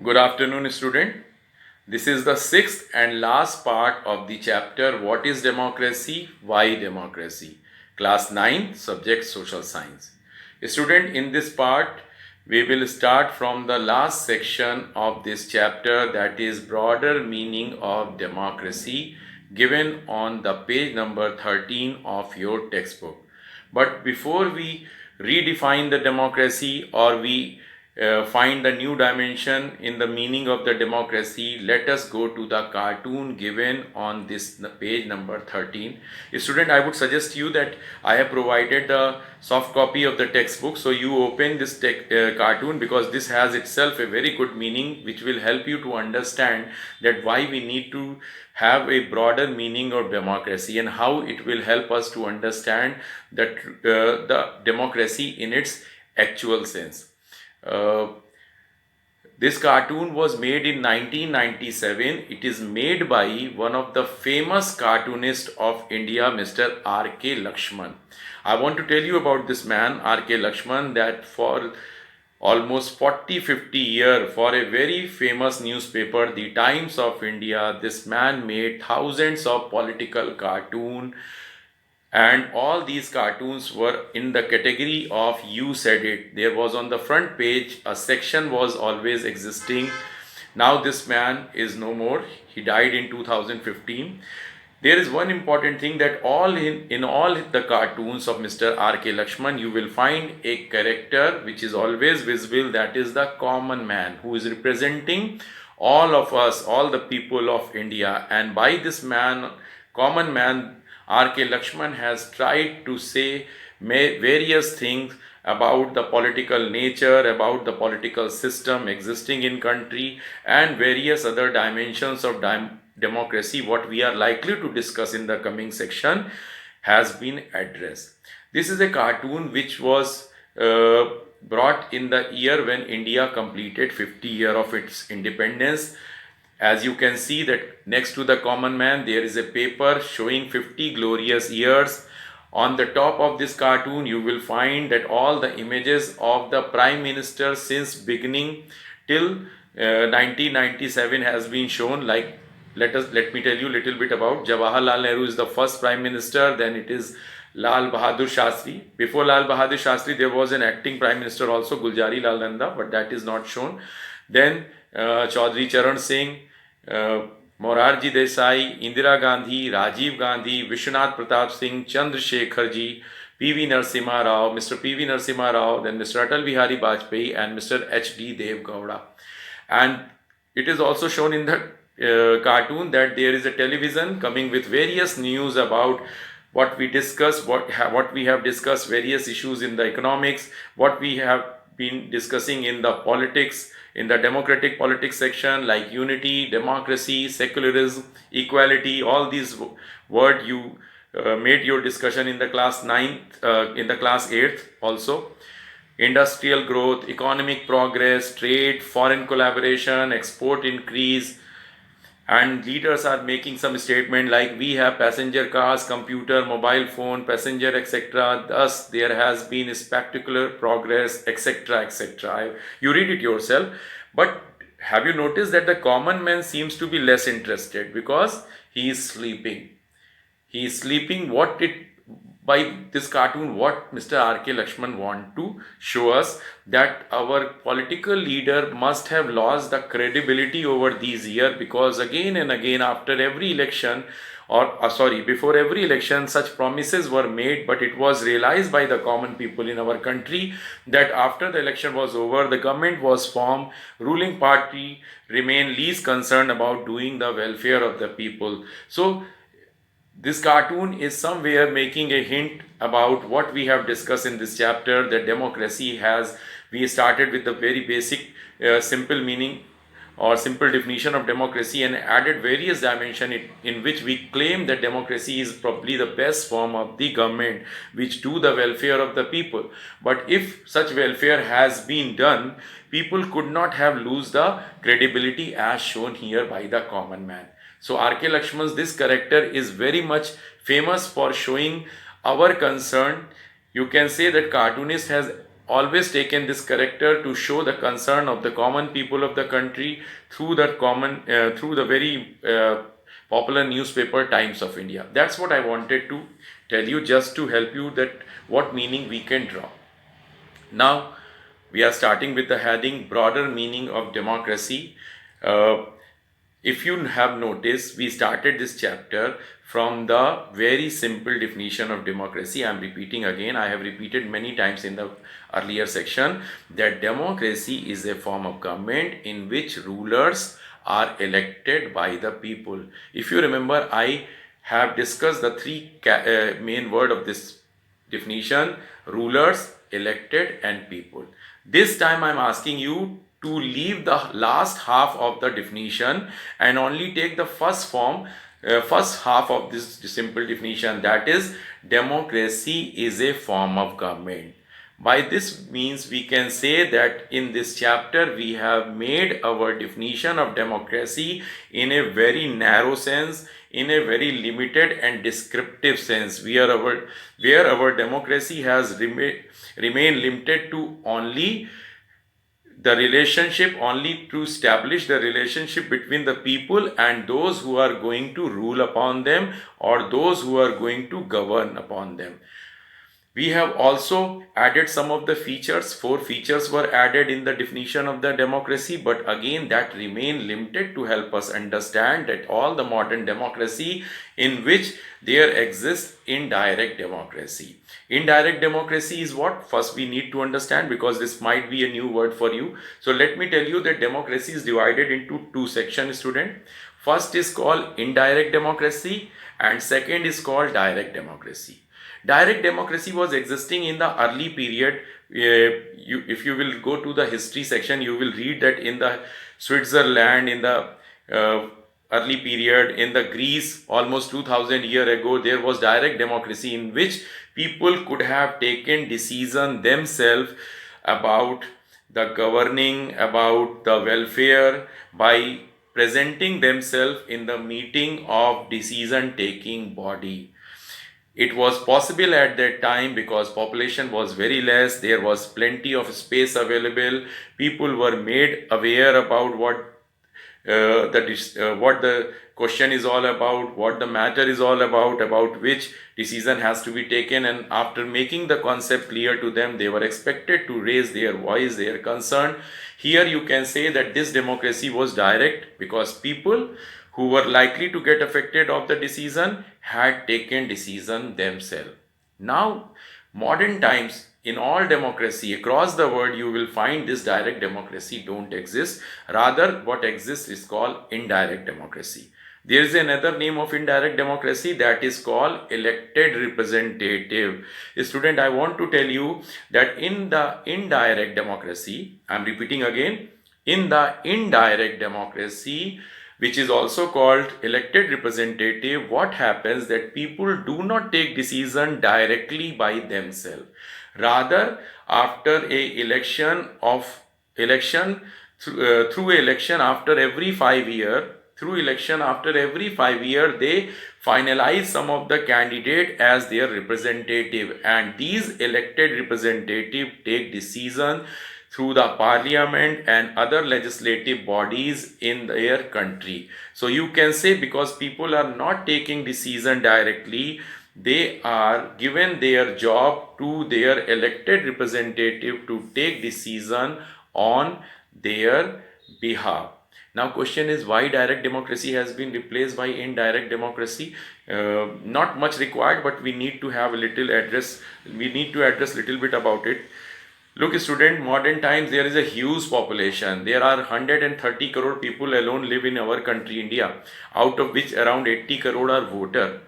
Good afternoon, student. This is the sixth and last part of the chapter What is Democracy? Why Democracy? Class 9, Subject Social Science. Student, in this part, we will start from the last section of this chapter, that is broader meaning of democracy, given on the page number 13 of your textbook. But before we redefine the democracy or we find the new dimension in the meaning of the democracy, let us go to the cartoon given on this page number 13. Student, I would suggest you that I have provided the soft copy of the textbook, so you open this cartoon, because this has itself a very good meaning which will help you to understand that why we need to have a broader meaning of democracy and how it will help us to understand that the democracy in its actual sense. This cartoon was made in 1997. It is made by one of the famous cartoonists of India, Mr. R.K. Lakshman. I want to tell you about this man, R.K. Lakshman, that for almost 40-50 years, for a very famous newspaper, The Times of India, this man made thousands of political cartoons, and all these cartoons were in the category of You Said It. There was on the front page a section was always existing. Now this man is no more. He died in 2015. There is one important thing, that in all the cartoons of Mr. R.K. Lakshman, you will find a character which is always visible, that is the common man, who is representing all of us, all the people of India. And by this man, common man, R.K. Lakshman has tried to say various things about the political nature, about the political system existing in country, and various other dimensions of democracy, what we are likely to discuss in the coming section, has been addressed. This is a cartoon which was brought in the year when India completed 50 years of its independence. As you can see that next to the common man, there is a paper showing 50 glorious years. On the top of this cartoon, you will find that all the images of the Prime Minister since beginning till 1997 has been shown. Like, let me tell you a little bit about Jawaharlal Nehru is the first Prime Minister, then it is Lal Bahadur Shastri. Before Lal Bahadur Shastri, there was an acting Prime Minister also, Guljari Lal Nanda, but that is not shown. Then Chaudhry Charan Singh, Morarji Desai, Indira Gandhi, Rajiv Gandhi, Vishwanath Pratap Singh, Chandrasekhar Ji, P.V. Narasimha Rao, Mr. P.V. Narasimha Rao, then Mr. Atal Bihari Vajpayee, and Mr. H.D. Dev Gowda. And it is also shown in the cartoon that there is a television coming with various news about what we discuss, what we have discussed, various issues in the economics, what we have been discussing in the politics, in the democratic politics section, like unity, democracy, secularism, equality. All these words you made your discussion in the class 9th, in the class 8th also. Industrial growth, economic progress, trade, foreign collaboration, export increase, and leaders are making some statement like we have passenger cars, computer, mobile phone, passenger, etc. Thus there has been spectacular progress, etc., etc. You read it yourself. But have you noticed that the common man seems to be less interested, because he is sleeping. He is sleeping. By this cartoon, what Mr. R.K. Lakshman want to show us, that our political leader must have lost the credibility over these years, because again and again after every election, before every election, such promises were made, but it was realized by the common people in our country that after the election was over, the government was formed, ruling party remained least concerned about doing the welfare of the people. So this cartoon is somewhere making a hint about what we have discussed in this chapter, that democracy has, we started with the very basic simple meaning or simple definition of democracy, and added various dimensions in which we claim that democracy is probably the best form of the government which do the welfare of the people. But if such welfare has been done, people could not have lose the credibility as shown here by the common man. So R.K. Lakshman's this character is very much famous for showing our concern. You can say that cartoonist has always taken this character to show the concern of the common people of the country through through the very popular newspaper Times of India. That's what I wanted to tell you, just to help you that what meaning we can draw. Now we are starting with the heading broader meaning of democracy. Uh, if you have noticed, we started this chapter from the very simple definition of democracy. I am repeating again, I have repeated many times in the earlier section, that democracy is a form of government in which rulers are elected by the people. If you remember, I have discussed the three main word of this definition: rulers, elected, and people. This time I am asking you to leave the last half of the definition and only take the first half of this simple definition, that is, democracy is a form of government. By this means we can say that in this chapter we have made our definition of democracy in a very narrow sense, in a very limited and descriptive sense, where our democracy has remained limited to only the relationship, only to establish the relationship between the people and those who are going to rule upon them, or those who are going to govern upon them. We have also added some of the features. 4 features were added in the definition of the democracy, but again that remain limited to help us understand that all the modern democracy in which there exists indirect democracy. Indirect democracy is what? First we need to understand, because this might be a new word for you. So let me tell you that democracy is divided into 2 sections, student. First is called indirect democracy and second is called direct democracy. Direct democracy was existing in the early period. If you will go to the history section, you will read that in the Switzerland, in the early period, in the Greece, almost 2000 years ago, there was direct democracy in which people could have taken decision themselves about the governing, about the welfare, by presenting themselves in the meeting of decision taking body. It was possible at that time because population was very less, there was plenty of space available, people were made aware about what the question is all about, what the matter is all about which decision has to be taken, and after making the concept clear to them, they were expected to raise their voice, their concern. Here you can say that this democracy was direct because people who were likely to get affected of the decision had taken decision themselves. Now, modern times, in all democracy across the world, you will find this direct democracy don't exist. Rather, what exists is called indirect democracy. There is another name of indirect democracy, that is called elected representative. Student, I want to tell you that in the indirect democracy, I am repeating again, in the indirect democracy, which is also called elected representative, what happens that people do not take decision directly by themselves. Rather, after a through election after every 5 year, they finalize some of the candidate as their representative, and these elected representative take decision through the parliament and other legislative bodies in their country. So you can say, because people are not taking decision directly, they are given their job to their elected representative to take decision on their behalf. Now question is, why direct democracy has been replaced by indirect democracy? Not much required, but we need to have a little address, we need to address little bit about it. Look student, modern times there is a huge population. There are 130 crore people alone live in our country India, out of which around 80 crore are voter.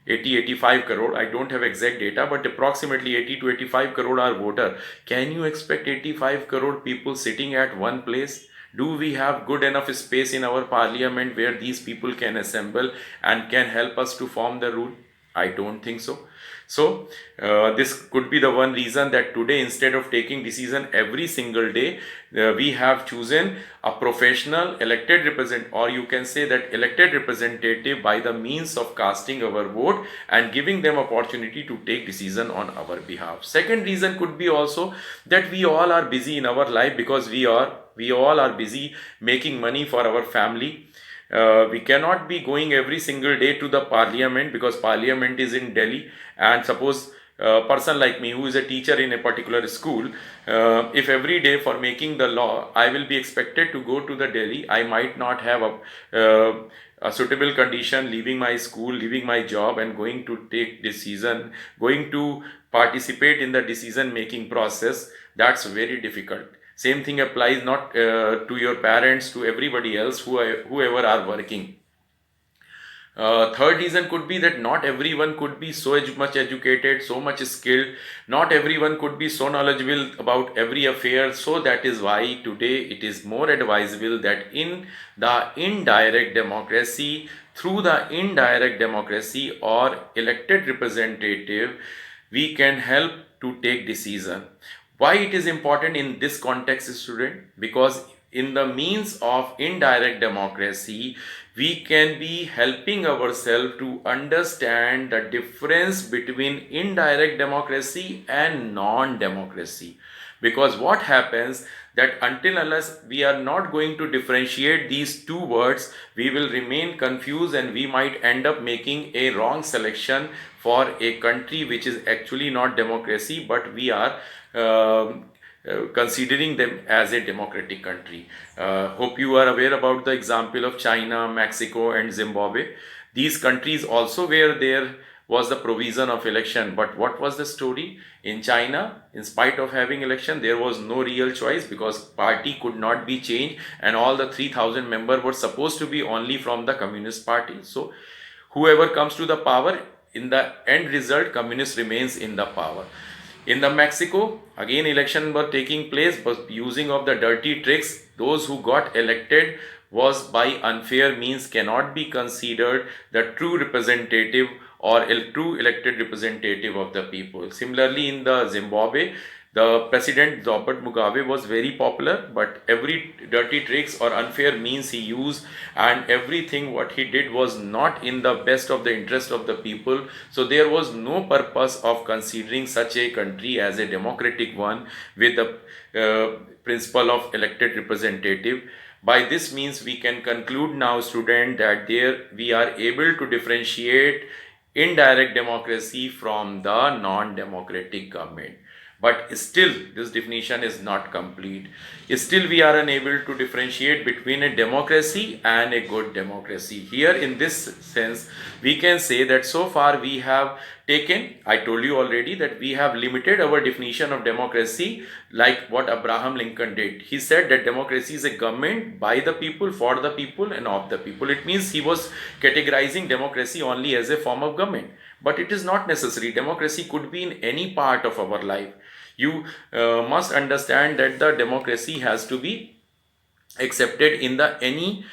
85 crore, I don't have exact data, but approximately 80 to 85 crore are voter. Can you expect 85 crore people sitting at one place? Do we have good enough space in our parliament where these people can assemble and can help us to form the rule? I don't think so. So this could be the one reason that today, instead of taking decision every single day, we have chosen a professional elected representative, or you can say that elected representative, by the means of casting our vote and giving them opportunity to take decision on our behalf. Second reason could be also that we all are busy in our life, because we all are busy making money for our family. We cannot be going every single day to the parliament, because parliament is in Delhi. And suppose a person like me who is a teacher in a particular school, if every day for making the law I will be expected to go to the Delhi, I might not have a suitable condition, leaving my school, leaving my job, and going to take decision, going to participate in the decision making process. That's very difficult. Same thing applies not to your parents, to everybody else, whoever are working. Third reason could be that not everyone could be so much educated, so much skilled. Not everyone could be so knowledgeable about every affair. So that is why today it is more advisable that in the indirect democracy, through the indirect democracy or elected representative, we can help to take decision. Why it is important in this context, student? Because in the means of indirect democracy, we can be helping ourselves to understand the difference between indirect democracy and non-democracy. Because what happens that until unless we are not going to differentiate these two words, we will remain confused, and we might end up making a wrong selection for a country which is actually not democracy, but we are considering them as a democratic country. Hope you are aware about the example of China, Mexico and Zimbabwe. These countries also where there was the provision of election, but what was the story? In China, in spite of having election, there was no real choice, because party could not be changed, and all the 3,000 members were supposed to be only from the Communist Party. So whoever comes to the power, in the end result, communist remains in the power. In the Mexico, again election were taking place, but using of the dirty tricks, those who got elected was by unfair means cannot be considered the true representative or a true elected representative of the people. Similarly, in the Zimbabwe, the president Robert Mugabe was very popular, but every dirty tricks or unfair means he used, and everything what he did was not in the best of the interest of the people. So there was no purpose of considering such a country as a democratic one with the principle of elected representative. By this means we can conclude now, student, that there we are able to differentiate indirect democracy from the non-democratic government. But still this definition is not complete. Still we are unable to differentiate between a democracy and a good democracy. Here in this sense we can say that so far we have taken, I told you already, that we have limited our definition of democracy like what Abraham Lincoln did. He said that democracy is a government by the people, for the people and of the people. It means he was categorizing democracy only as a form of government. But it is not necessary. Democracy could be in any part of our life. You must understand that the democracy has to be accepted in the any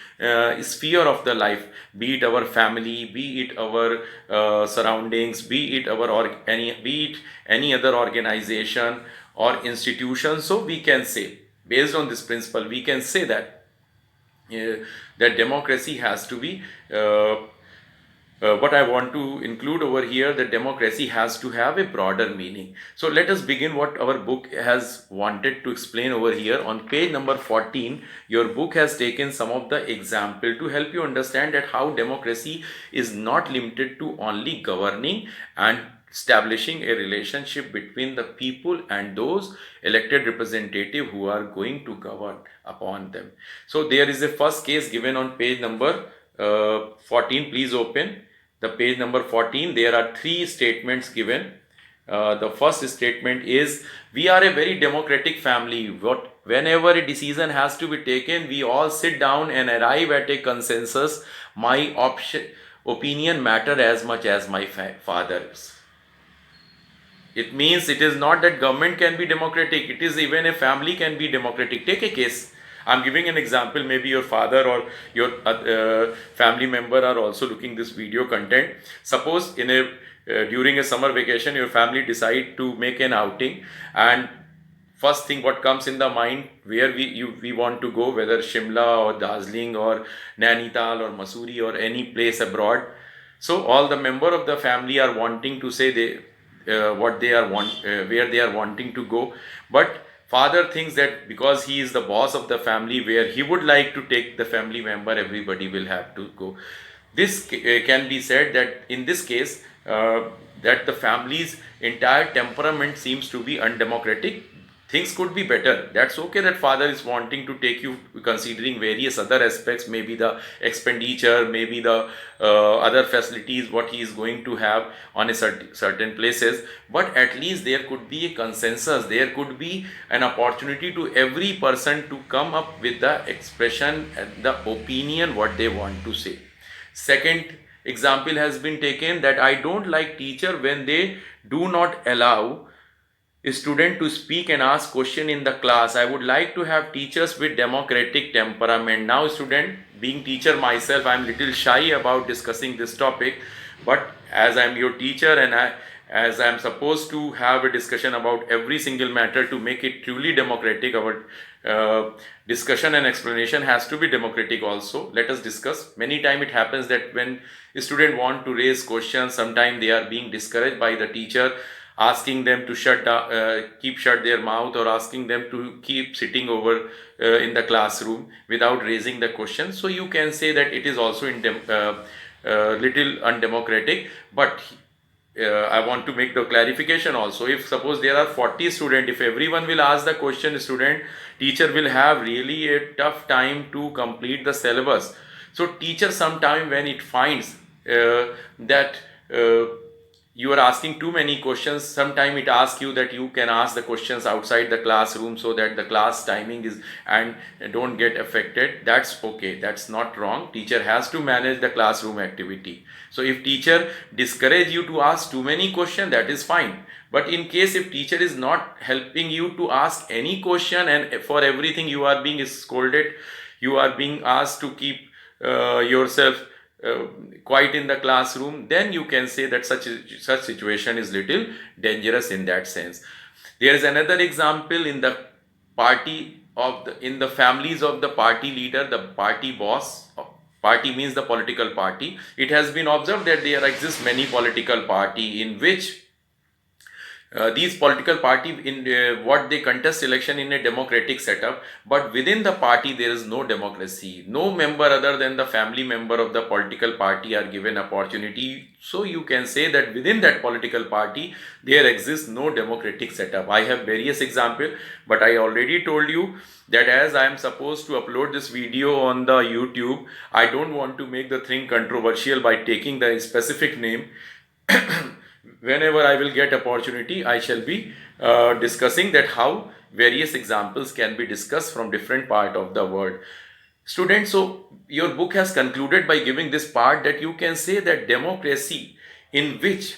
sphere of the life, be it our family, be it our surroundings, be it any other organization or institution. So we can say, based on this principle, we can say that that democracy has to be what I want to include over here, that democracy has to have a broader meaning. So let us begin what our book has wanted to explain over here. On page number 14, your book has taken some of the example to help you understand that how democracy is not limited to only governing and establishing a relationship between the people and those elected representative who are going to govern upon them. So there is a first case given on page number 14. Please open the page number 14. There are three statements given. The first statement is, we are a very democratic family. Whenever a decision has to be taken, we all sit down and arrive at a consensus. My opinion matter as much as my father's. It means it is not that government can be democratic, it is even a family can be democratic. Take a case. I'm giving an example. Maybe your father or your family member are also looking this video content. Suppose in a during a summer vacation, your family decide to make an outing, and first thing what comes in the mind, where we want to go, whether Shimla or Darjeeling or Nainital or Mussoorie or any place abroad. So all the member of the family are wanting to say they what they are want where they are wanting to go, but father thinks that because he is the boss of the family, where he would like to take the family member, everybody will have to go. This can be said that in this case, that the family's entire temperament seems to be undemocratic. Things could be better. That's okay that father is wanting to take you, considering various other aspects, maybe the expenditure, maybe the other facilities what he is going to have on a certain places. But at least there could be a consensus, there could be an opportunity to every person to come up with the expression and the opinion what they want to say. Second example has been taken, that I don't like teacher when they do not allow a student to speak and ask question in the class. I would like to have teachers with democratic temperament. Now student, being teacher myself, I am little shy about discussing this topic, but as I am your teacher and as I am supposed to have a discussion about every single matter to make it truly democratic, our discussion and explanation has to be democratic also. Let us discuss. Many times it happens that when a student want to raise questions, sometimes they are being discouraged by the teacher, asking them to keep shut their mouth, or asking them to keep sitting over in the classroom without raising the question. So you can say that it is also little undemocratic. But I want to make the clarification also. If suppose there are 40 students, if everyone will ask the question, teacher will have really a tough time to complete the syllabus. So teacher sometime when it finds that you are asking too many questions, sometime it asks you that you can ask the questions outside the classroom, so that the class timing is and don't get affected. That's okay, that's not wrong. Teacher has to manage the classroom activity. So if teacher discourage you to ask too many questions, that is fine. But in case if teacher is not helping you to ask any question, and for everything you are being scolded, you are being asked to keep yourself quiet in the classroom, then you can say that such situation is little dangerous in that sense. There is another example in the party of in the families of the party leader, the party boss. Party means the political party. It has been observed that there exist many political party in which these political party in what they contest election in a democratic setup, but within the party there is no democracy. No member other than the family member of the political party are given opportunity. So you can say that within that political party there exists no democratic setup. I have various examples, but I already told you that as I am supposed to upload this video on the YouTube, I don't want to make the thing controversial by taking the specific name. Whenever I will get opportunity, I shall be discussing that how various examples can be discussed from different part of the world. Students, so your book has concluded by giving this part that you can say that democracy, in which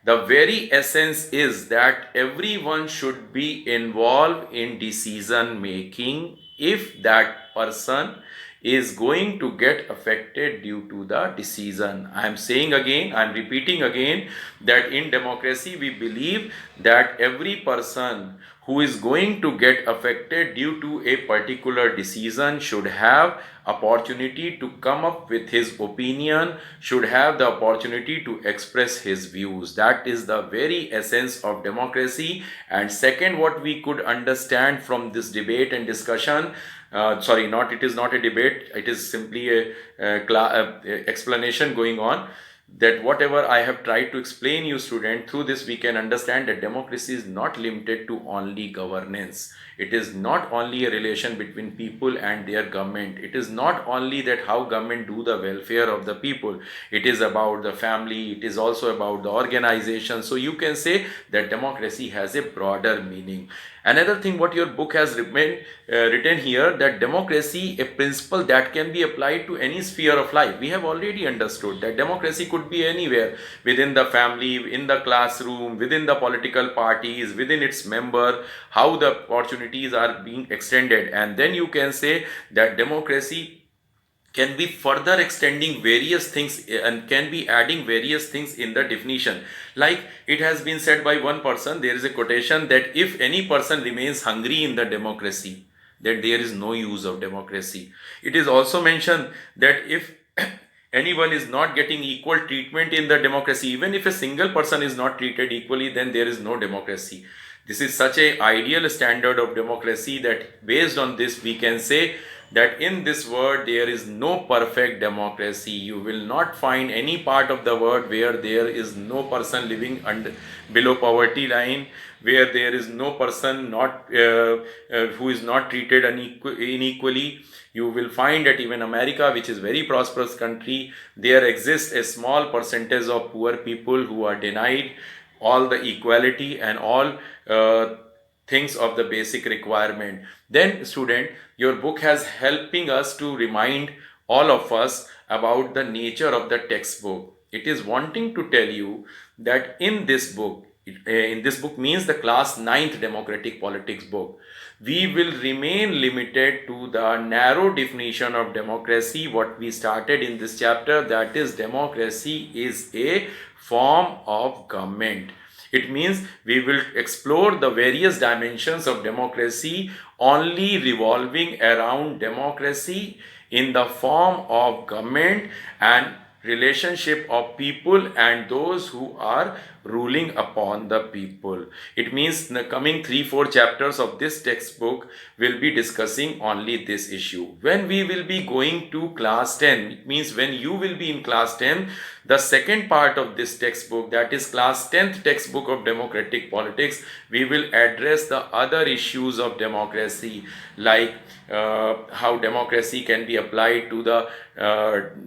the very essence is that everyone should be involved in decision making if that person is going to get affected due to the decision. I am saying again, I am repeating again, that in democracy we believe that every person who is going to get affected due to a particular decision should have opportunity to come up with his opinion, should have the opportunity to express his views. That is the very essence of democracy. And second, what we could understand from this debate and discussion, sorry, not it is not a debate, it is simply a explanation going on, that whatever I have tried to explain you student, through this we can understand that democracy is not limited to only governance. It is not only a relation between people and their government. It is not only that how government do the welfare of the people. It is about the family. It is also about the organization. So you can say that democracy has a broader meaning. Another thing what your book has written here, that democracy, a principle that can be applied to any sphere of life. We have already understood that democracy could be anywhere, within the family, in the classroom, within the political parties, within its member, how the opportunities are being extended. And then you can say that democracy can be further extending various things and can be adding various things in the definition. Like it has been said by one person, there is a quotation that if any person remains hungry in the democracy, then there is no use of democracy. It is also mentioned that if anyone is not getting equal treatment in the democracy, even if a single person is not treated equally, then there is no democracy. This is such a ideal standard of democracy that based on this we can say that in this world there is no perfect democracy. You will not find any part of the world where there is no person living under below poverty line, where there is no person not who is not treated unequally. You will find that even America, which is very prosperous country, there exists a small percentage of poor people who are denied all the equality and all things of the basic requirement. Then student, your book has helping us to remind all of us about the nature of the textbook. It is wanting to tell you that in this book, in this book means the class 9th democratic politics book, we will remain limited to the narrow definition of democracy what we started in this chapter, that is democracy is a form of government. It means we will explore the various dimensions of democracy only revolving around democracy in the form of government and relationship of people and those who are ruling upon the people. It means the coming 3-4 chapters of this textbook will be discussing only this issue. When we will be going to class 10, it means when you will be in class 10, the second part of this textbook, that is class 10th textbook of democratic politics, we will address the other issues of democracy, like how democracy can be applied to the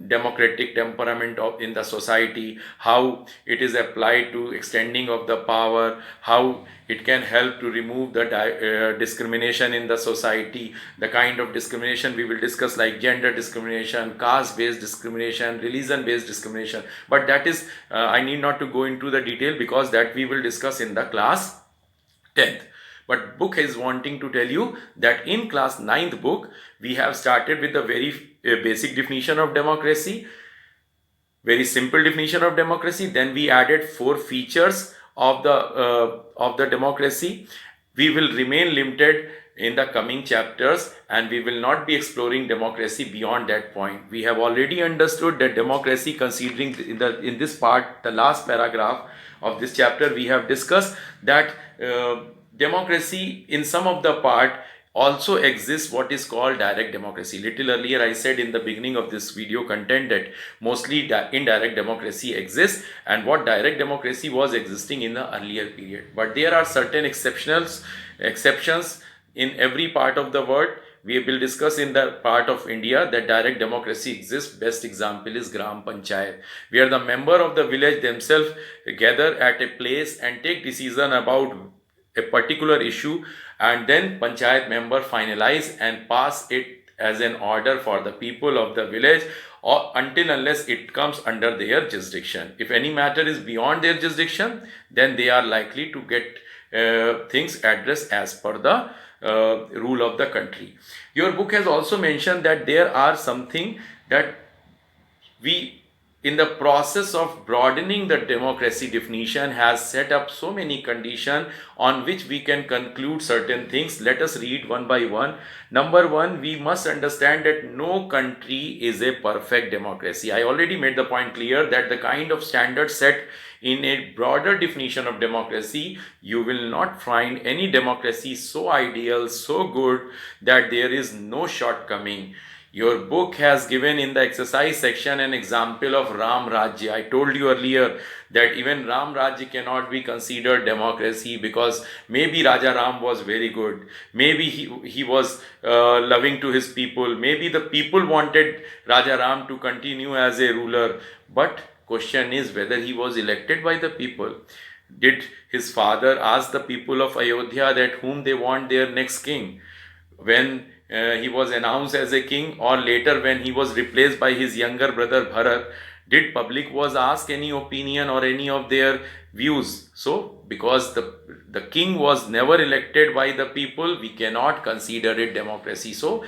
democratic temperament of in the society, how it is applied to extending of the power, how it can help to remove the discrimination in the society, the kind of discrimination we will discuss, like gender discrimination, caste based discrimination, religion based discrimination. But that is I need not to go into the detail because that we will discuss in the class 10th. But book is wanting to tell you that in class 9th book we have started with the very basic definition of democracy, very simple definition of democracy. Then we added 4 features of the democracy. We will remain limited in the coming chapters and we will not be exploring democracy beyond that point. We have already understood that democracy, considering in this part, the last paragraph of this chapter, we have discussed that democracy in some of the part also exists what is called direct democracy. Little earlier I said in the beginning of this video content that mostly indirect democracy exists, and what direct democracy was existing in the earlier period. But there are certain exceptions in every part of the world. We will discuss in the part of India that direct democracy exists. Best example is Gram Panchayat, where the member of the village themselves gather at a place and take decision about a particular issue, and then panchayat member finalize and pass it as an order for the people of the village, or until unless it comes under their jurisdiction. If any matter is beyond their jurisdiction, then they are likely to get things addressed as per the rule of the country. Your book has also mentioned that there are something that we, in the process of broadening the democracy definition, has set up so many conditions on which we can conclude certain things. Let us read one by one. Number one, we must understand that no country is a perfect democracy. I already made the point clear that the kind of standard set in a broader definition of democracy, you will not find any democracy so ideal, so good that there is no shortcoming. Your book has given in the exercise section an example of Ram Rajya. I told you earlier that even Ram Rajya cannot be considered democracy because maybe Raja Ram was very good. Maybe he was loving to his people. Maybe the people wanted Raja Ram to continue as a ruler. But question is whether he was elected by the people. Did his father ask the people of Ayodhya that whom they want their next king? When he was announced as a king, or later when he was replaced by his younger brother Bharat, did public was asked any opinion or any of their views? So because the king was never elected by the people, we cannot consider it democracy. So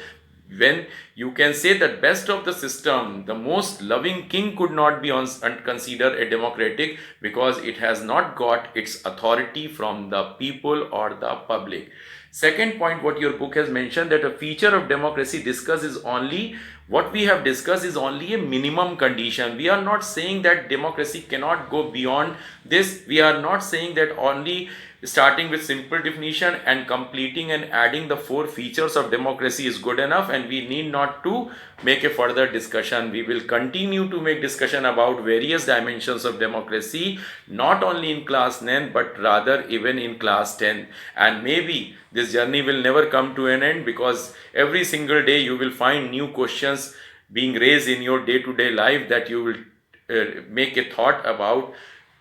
when you can say that best of the system, the most loving king could not be considered a democratic, because it has not got its authority from the people or the public. Second point, what your book has mentioned, that a feature of democracy discussed is only, what we have discussed is only a minimum condition. We are not saying that democracy cannot go beyond this. We are not saying that only starting with simple definition and completing and adding the 4 features of democracy is good enough, and we need not to make a further discussion. We will continue to make discussion about various dimensions of democracy, not only in class 9 but rather even in class 10. And maybe this journey will never come to an end, because every single day you will find new questions being raised in your day-to-day life that you will make a thought about,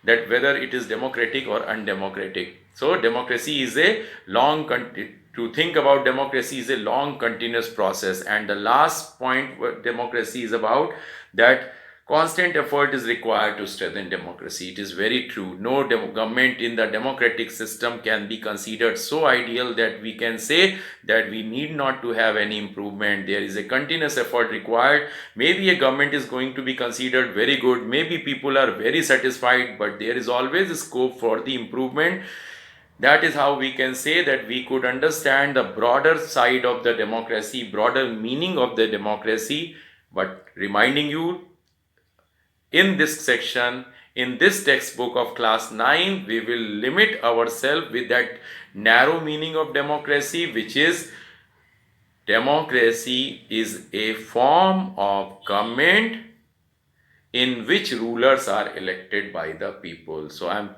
that whether it is democratic or undemocratic. So democracy is a to think about democracy is a long continuous process. And the last point what democracy is about, that constant effort is required to strengthen democracy. It is very true. No government in the democratic system can be considered so ideal that we can say that we need not to have any improvement. There is a continuous effort required. Maybe a government is going to be considered very good, maybe people are very satisfied, but there is always a scope for the improvement. That is how we can say that we could understand the broader side of the democracy, broader meaning of the democracy. But reminding you, in this section, in this textbook of class 9, we will limit ourselves with that narrow meaning of democracy, which is democracy is a form of government in which rulers are elected by the people. So I am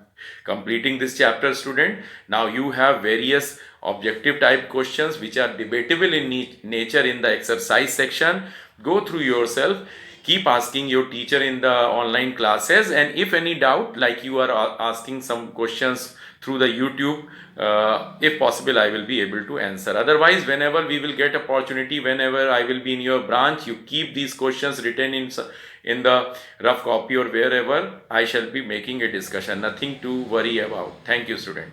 completing this chapter, student. Now you have various objective type questions which are debatable in nature in the exercise section. Go through yourself. Keep asking your teacher in the online classes, and if any doubt, like you are asking some questions through the YouTube, if possible I will be able to answer. Otherwise, whenever we will get opportunity, whenever I will be in your branch, you keep these questions written in the rough copy or wherever, I shall be making a discussion. Nothing to worry about. Thank you, student.